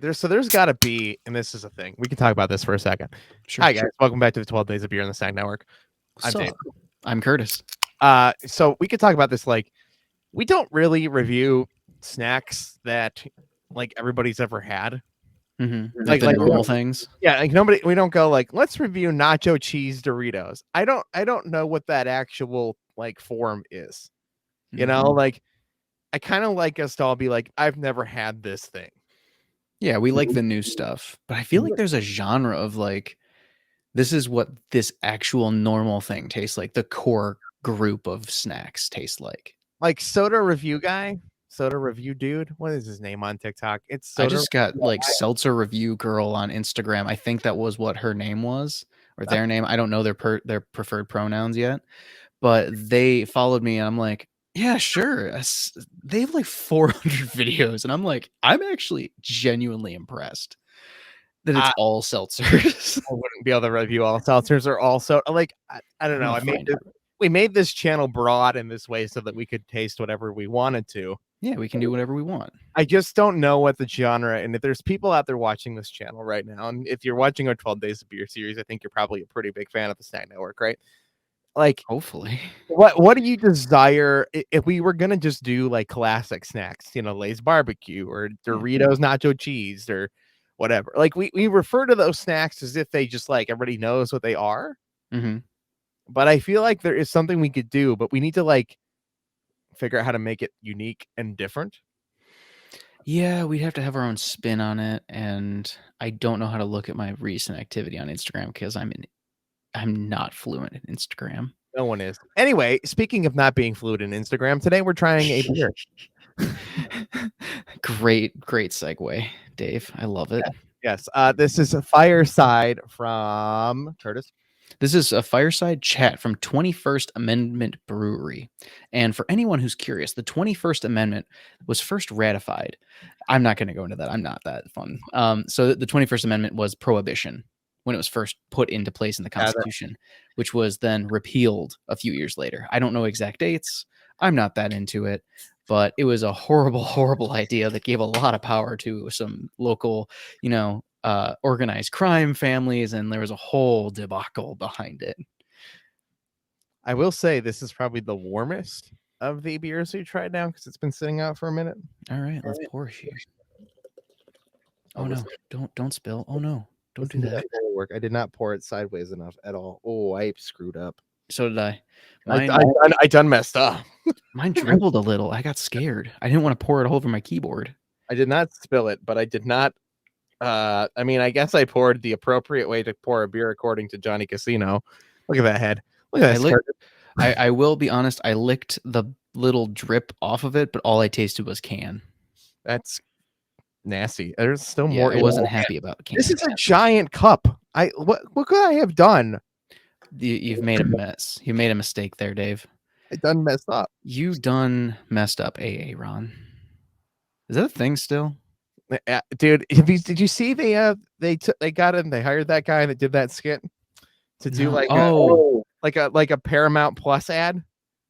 there's got to be, and this is a thing. We can talk about this for a second. Sure. Hi guys, welcome back to the 12 Days of Beer on the Snack Network. I'm Dave. I'm Curtis. So we could talk about this. Like, we don't really review snacks that like everybody's ever had. Mm-hmm. Like the normal things. Yeah, like we don't go like, let's review nacho cheese Doritos. I don't know what that actual like form is. You know, like I kind of like us to all be like, I've never had this thing. Yeah, we like the new stuff, but I feel like there's a genre of like, this is what this actual normal thing tastes like. The core group of snacks taste like soda review dude. What is his name on TikTok? It's soda. I just got like seltzer review girl on Instagram. I think that was what her name was, or their name. I don't know their preferred pronouns yet, but they followed me and I'm like, yeah, sure. They have like 400 videos and I'm like, I'm actually genuinely impressed that it's all seltzers. I wouldn't be able to review all seltzers or also like I don't know. We made this channel broad in this way so that we could taste whatever we wanted to. Yeah, we can do whatever we want. I just don't know what the genre, and if there's people out there watching this channel right now, and if you're watching our 12 Days of Beer series, I think you're probably a pretty big fan of the Snack Network, right? Like, hopefully, what do you desire if we were gonna just do like classic snacks, you know, Lay's barbecue or Doritos nacho cheese or whatever? Like we refer to those snacks as if they just like everybody knows what they are. Mm-hmm. But I feel like there is something we could do, but we need to like figure out how to make it unique and different. Yeah, we'd have to have our own spin on it, and I don't know how to look at my recent activity on Instagram because I'm not fluent in Instagram. No one is. Anyway, speaking of not being fluent in Instagram, today we're trying a beer. Great segue, Dave. I love it. Yes. This is a Fireside from Curtis. This is a Fireside Chat from 21st Amendment Brewery. And for anyone who's curious, the 21st Amendment was first ratified. I'm not going to go into that. I'm not that fun. So the 21st Amendment was prohibition when it was first put into place in the Constitution, which was then repealed a few years later. I don't know exact dates. I'm not that into it, but it was a horrible, horrible idea that gave a lot of power to some local, organized crime families, and there was a whole debacle behind it. I will say this is probably the warmest of the beers we tried now because it's been sitting out for a minute. All right, let's pour here. Oh no, don't spill. Oh no, don't do that. Work. I did not pour it sideways enough at all. Oh, I screwed up. So did I. I done messed up. Mine dribbled a little. I got scared. I didn't want to pour it all over my keyboard. I did not spill it, but I did not. I mean, I guess I poured the appropriate way to pour a beer according to Johnny Casino. Look at that head. Look at that. I will be honest. I licked the little drip off of it, but all I tasted was can. That's nasty. There's still more. I wasn't happy about can. This is a giant cup. What could I have done? You've made a mess. You made a mistake there, Dave. I done messed up. You done messed up, Ron. Is that a thing still? Dude, did you see they hired that guy that did that skit to do like a Paramount Plus ad?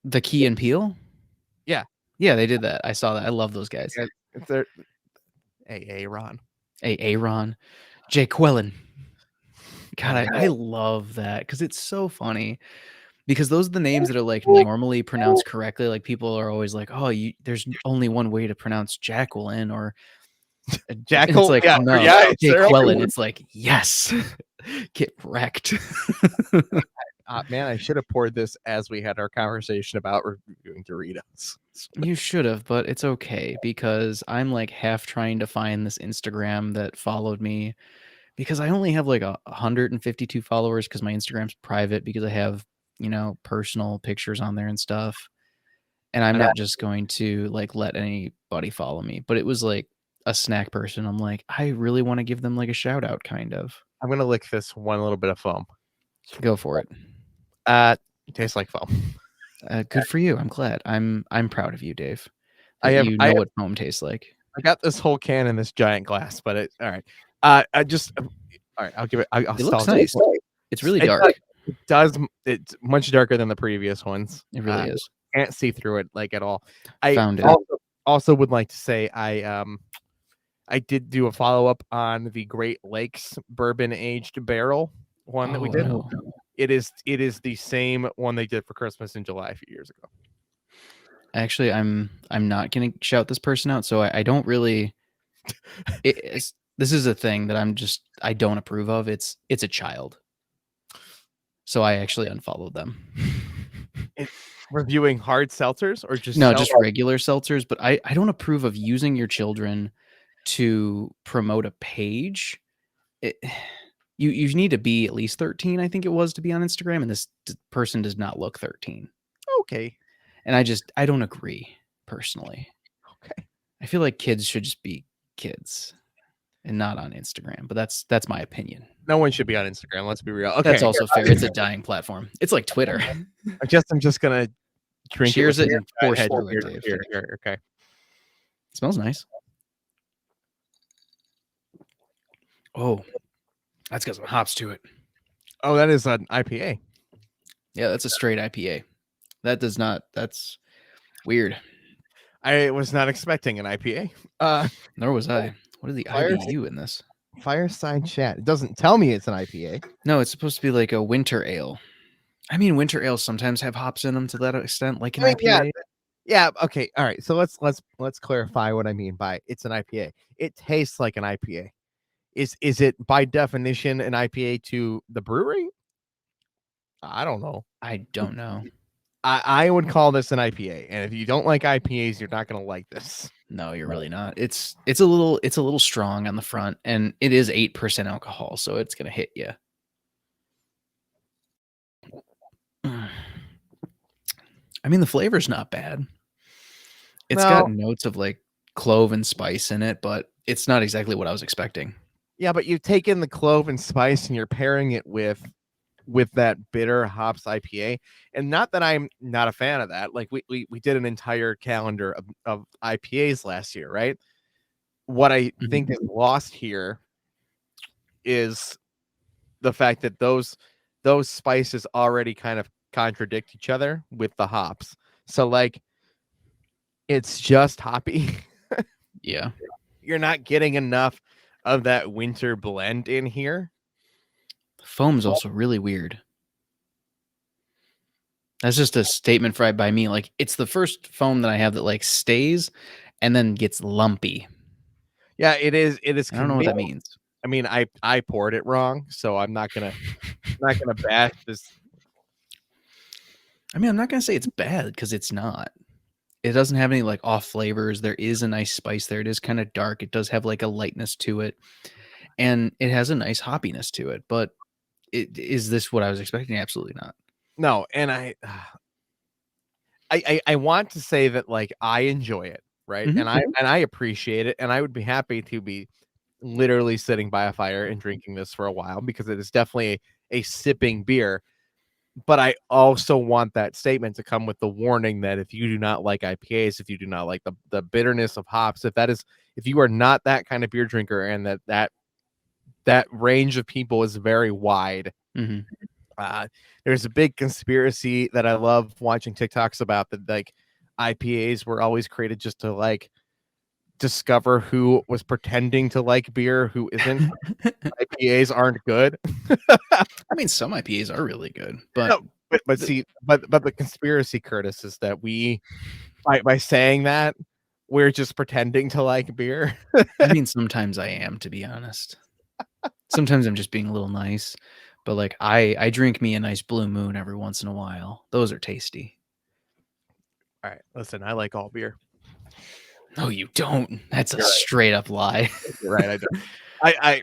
The Key and Peele? Yeah, they did that. I saw that. I love those guys. Ron. Ron. Jake Quellen. God, I love that because it's so funny. Because those are the names that are like normally pronounced correctly. Like people are always like, "Oh, there's only one way to pronounce Jacqueline or Jackal." It's like, no, Jake Quellen. It's like, yes, get wrecked. Man, I should have poured this as we had our conversation about reviewing Doritos. You should have, but it's okay because I'm like half trying to find this Instagram that followed me because I only have like 152 followers because my Instagram's private because I have, personal pictures on there and stuff. And I'm not just going to like let anybody follow me, but it was like a snack person. I'm like, I really want to give them like a shout out kind of. I'm going to lick this one little bit of foam. Go for it. It tastes like foam. Good for you. I'm glad. I'm proud of you, Dave. I know what foam tastes like. I got this whole can in this giant glass, but all right. All right. I'll give it. It looks nice. It's really dark. It's much darker than the previous ones. It really is. Can't see through it like at all. I found it. Also would like to say I I did do a follow-up on the Great Lakes bourbon aged barrel one that we did. no. It is the same one they did for Christmas in July a few years ago. Actually, I'm not gonna shout this person out, so I don't really. This is a thing that I don't approve of. It's a child, so I actually unfollowed them. Reviewing hard seltzers or just No, just regular seltzers. But I don't approve of using your children to promote a page. You need to be at least 13, I think it was, to be on Instagram, and this person does not look 13. Okay. And I don't agree personally. Okay. I feel like kids should just be kids and not on Instagram, but that's my opinion. No one should be on Instagram. Let's be real. Okay. That's also fair. It's a dying platform. It's like Twitter. I'm just gonna drink Cheers it. And force through it, Dave. Here. Okay. It smells nice. Oh, that's got some hops to it. Oh, that is an IPA. Yeah, that's a straight IPA. That's weird. I was not expecting an IPA. Nor was I. What are the IBU in this? Fireside Chat. It doesn't tell me it's an IPA. No, it's supposed to be like a winter ale. I mean, winter ales sometimes have hops in them to that extent, like an IPA. Yeah. Okay. All right. So let's clarify what I mean by it's an IPA. It tastes like an IPA. Is it by definition an IPA to the brewery? I don't know. I don't know. I would call this an IPA, and if you don't like IPAs, you're not gonna like this. No, you're really not. It's a little strong on the front, and it is 8% alcohol, so it's gonna hit you. I mean, the flavor's not bad. It's got notes of like clove and spice in it, but it's not exactly what I was expecting. Yeah, but you take in the clove and spice, and you're pairing it with that bitter hops IPA. And not that I'm not a fan of that. Like we did an entire calendar of IPAs last year, right? What I think is lost here is the fact that those spices already kind of contradict each other with the hops. So like it's just hoppy. Yeah. You're not getting enough of that winter blend in here. Foam's also really weird. That's just a statement by me. Like, it's the first foam that I have that like stays and then gets lumpy. Yeah, it is. I don't know what that means. I mean, I poured it wrong, so I'm not gonna bash this. I mean, I'm not gonna say it's bad because it's not. It doesn't have any like off flavors. There is a nice spice there. It is kind of dark. It does have like a lightness to it, and it has a nice hoppiness to it. But is this what I was expecting? Absolutely not. No, and I want to say that like I enjoy it, right? Mm-hmm. And I appreciate it, and I would be happy to be literally sitting by a fire and drinking this for a while because it is definitely a sipping beer. But I also want that statement to come with the warning that if you do not like IPAs, if you do not like the bitterness of hops, if you are not that kind of beer drinker, and that range of people is very wide. Mm-hmm. There's a big conspiracy that I love watching TikToks about, that like IPAs were always created just to like discover who was pretending to like beer, who isn't. IPAs aren't good. I mean, some IPAs are really good, but no, but the conspiracy, Curtis, is that we by saying that we're just pretending to like beer. I mean, sometimes I am, to be honest. Sometimes I'm just being a little nice, but like I drink me a nice Blue Moon every once in a while. Those are tasty. All right, listen, I like all beer. No, you don't. That's a straight up lie. You're right, I don't.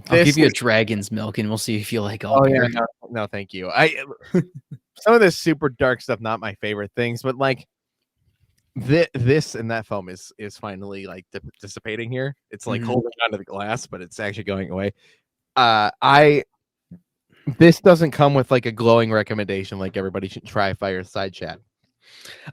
I'll give you a dragon's milk and we'll see if you like all beer. Yeah, no, thank you. Some of this super dark stuff, not my favorite things, but like this and that foam is finally like dissipating here. It's like holding onto the glass, but it's actually going away. This doesn't come with like a glowing recommendation like everybody should try Fireside Chat.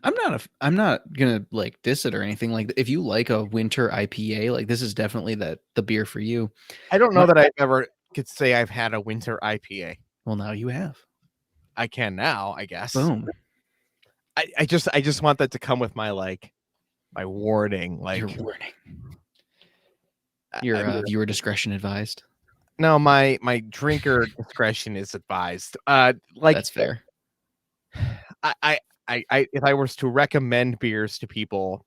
I'm not gonna like diss it or anything. Like, if you like a winter IPA, like this is definitely the beer for you. I don't know that I ever could say I've had a winter IPA. Well, now you have. I can now, I guess. Boom. I just want that to come with my like my warning. Like, your warning. Your viewer discretion advised. No, my drinker discretion is advised. That's fair. I if I was to recommend beers to people,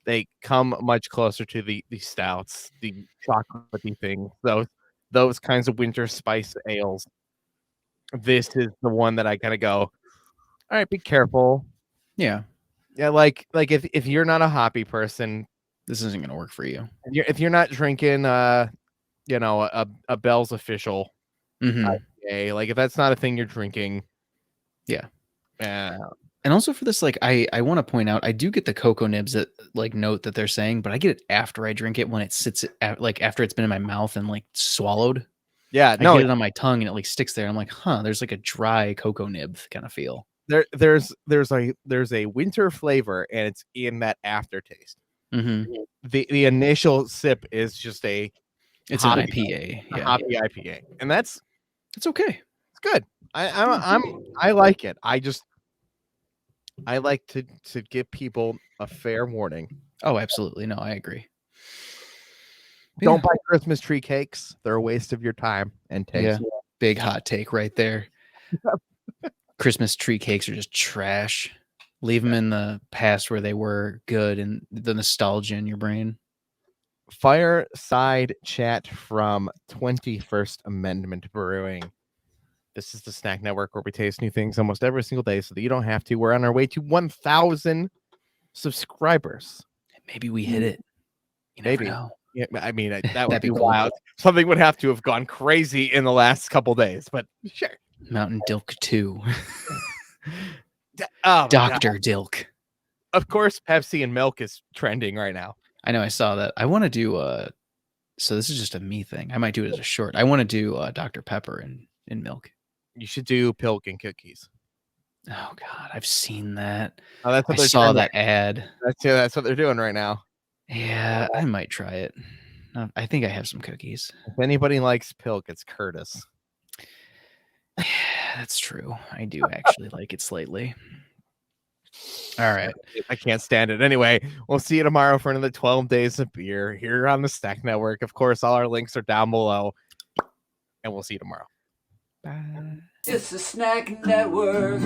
they come much closer to the stouts, the chocolatey things, those kinds of winter spice ales. This is the one that I kind of go, all right, be careful. Yeah. Yeah, like if you're not a hoppy person, this isn't gonna work for you. If you're not drinking you know, a Bell's Official IPA, like if that's not a thing you're drinking. Yeah. Yeah. And also for this, like I want to point out, I do get the cocoa nibs that like note that they're saying, but I get it after I drink it when it sits like after it's been in my mouth and like swallowed. Yeah, I get it on my tongue and it like sticks there. I'm like, huh, there's like a dry cocoa nib kind of feel. There's a winter flavor and it's in that aftertaste. The initial sip is just it's an IPA, a hoppy IPA, and it's okay. It's good. I like it. I like to give people a fair warning. Oh, absolutely. No, I agree. Don't buy Christmas tree cakes. They're a waste of your time and taste. Yeah. Big hot take right there. Christmas tree cakes are just trash. Leave them in the past where they were good and the nostalgia in your brain. Fireside Chat from 21st Amendment Brewing. This is the snack network where we taste new things almost every single day so that you don't have to. We're on our way to 1,000 subscribers. Maybe we hit it. You never know. Yeah, I mean, that would be wild. Something would have to have gone crazy in the last couple days, but sure. Mountain Dilk 2. Dr. Dilk. Of course, Pepsi and milk is trending right now. I know, I saw that. I want to do so this is just a me thing. I might do it as a short. I want to do Dr. Pepper in milk. You should do Pilk and cookies. Oh God, I've seen that. Oh, that's what I saw that ad. That's what they're doing right now. Yeah, I might try it. I think I have some cookies. If anybody likes Pilk, it's Curtis. Yeah, that's true. I do actually like it slightly. All right. I can't stand it. Anyway, we'll see you tomorrow for another 12 days of beer here on the Snack Network. Of course, all our links are down below. And we'll see you tomorrow. Bye. It's the Snack Network.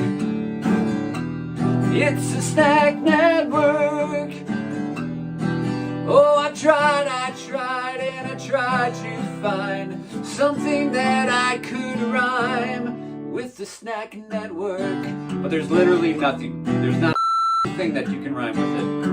It's the Snack Network. Oh, I tried, and I tried to find something that I could rhyme with the Snack Network. But there's literally nothing. There's not a thing that you can rhyme with it.